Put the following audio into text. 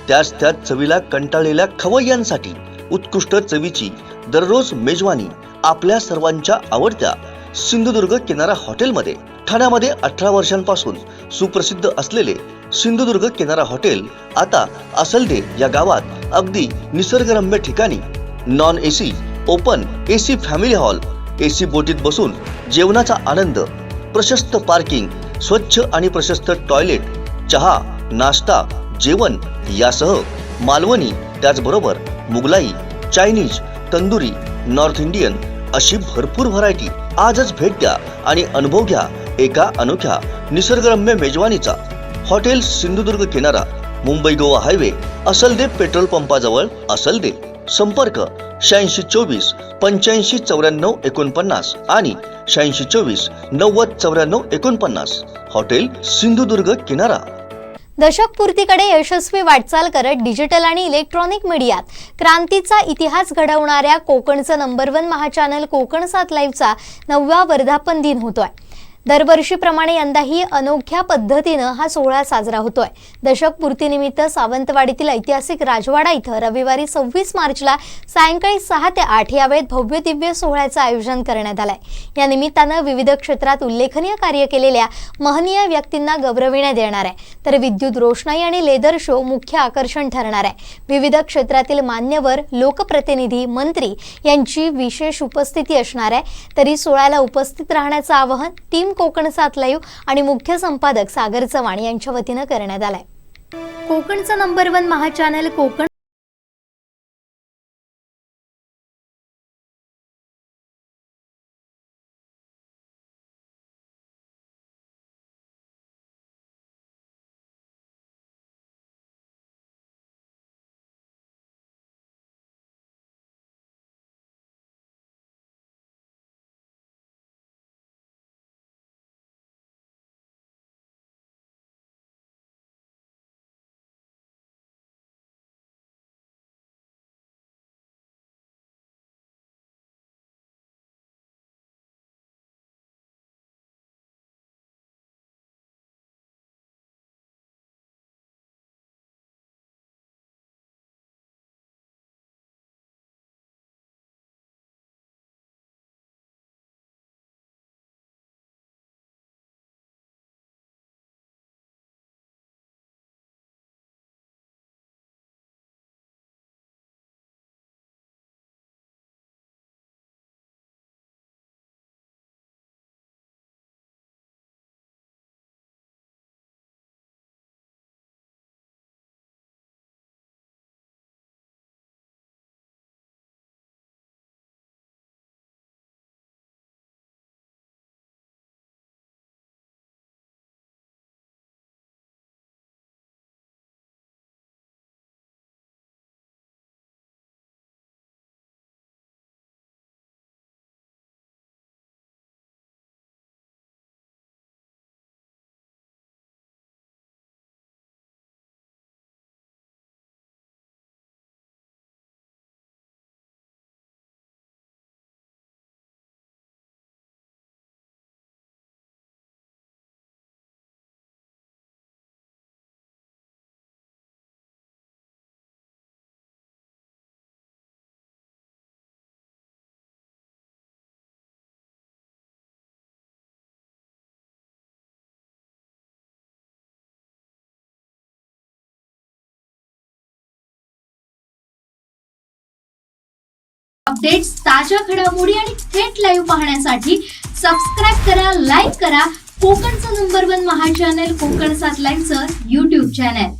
त्याच चवीला कंटाळलेल्या खवय्यांसाठी उत्कृष्ट चवीची दररोज मेजवानी आपल्या सर्वांच्या आवडत्या सिंधुदुर्ग किनारा हॉटेलमध्ये। ठाण्यामध्ये 18 वर्षांपासून सुप्रसिद्ध असलेले सिंधुदुर्ग किनारा हॉटेल आता असलदे या गावात अगदी निसर्गरम्य ठिकाणी non AC, open AC family hall, AC बोटीत बसून जेवणाचा आनंद, प्रशस्त पार्किंग, स्वच्छ आणि प्रशस्त टॉयलेट, चहा, नाश्ता, जेवण यासह मालवणी त्याचबरोबर Mughlai, Chinese, tandoori, north Indian अशी भरपूर व्हरायटी। आजच भेट द्या आणि अनुभव घ्या एका अनोख्या निसर्गरम्य मेजवानीचा। हॉटेल सिंधुदुर्ग किनारा, मुंबई गोवा हायवे, असलदे पेट्रोल पंपाजवळ, असलदे। संपर्क 8624 85 94 49 आणि 8624 90 94 49। हॉटेल सिंधुदुर्ग किनारा। दशक पूर्तीकडे यशस्वी वाटचाल करत डिजिटल आणि इलेक्ट्रॉनिक मीडियात क्रांतीचा इतिहास घडवणाऱ्या कोकणचं नंबर 1 महाचॅनल कोकणसात लाईव्हचा 9वा वर्धापन दिन होतोय। दरवर्षीप्रमाणे यंदाही अनोख्या पद्धतीनं हा सोहळा साजरा होतोय। दशक पूर्तीनिमित्त सावंतवाडीतील ऐतिहासिक राजवाडा इथं रविवारी 26 मार्चला सायंकाळी 6 ते 8 या वेळेत भव्य दिव्य सोहळ्याचं आयोजन करण्यात आलंय। या निमित्तानं विविध क्षेत्रात उल्लेखनीय कार्य केलेल्या महनीय व्यक्तींना गौरविण्यात येणार आहे, तर विद्युत रोषणाई आणि लेदर शो मुख्य आकर्षण ठरणार आहे। विविध क्षेत्रातील मान्यवर, लोकप्रतिनिधी, मंत्री यांची विशेष उपस्थिती असणार आहे। तरी सोहळ्याला उपस्थित राहण्याचं आवाहन टीम कोकणसात लाईव्ह आणि मुख्य संपादक सागर चव्हाण यांच्या वतीनं करण्यात आलंय। कोकणचं नंबर 1 महाचॅनल कोकण अपडेट्स, ताज्या घडामोडी आणि थेट लाईव्ह पाहण्यासाठी सबस्क्राइब करा, लाईक करा कोकणचं नंबर 1 महाचॅनल कोकणसात लाईव्हचं YouTube चॅनल।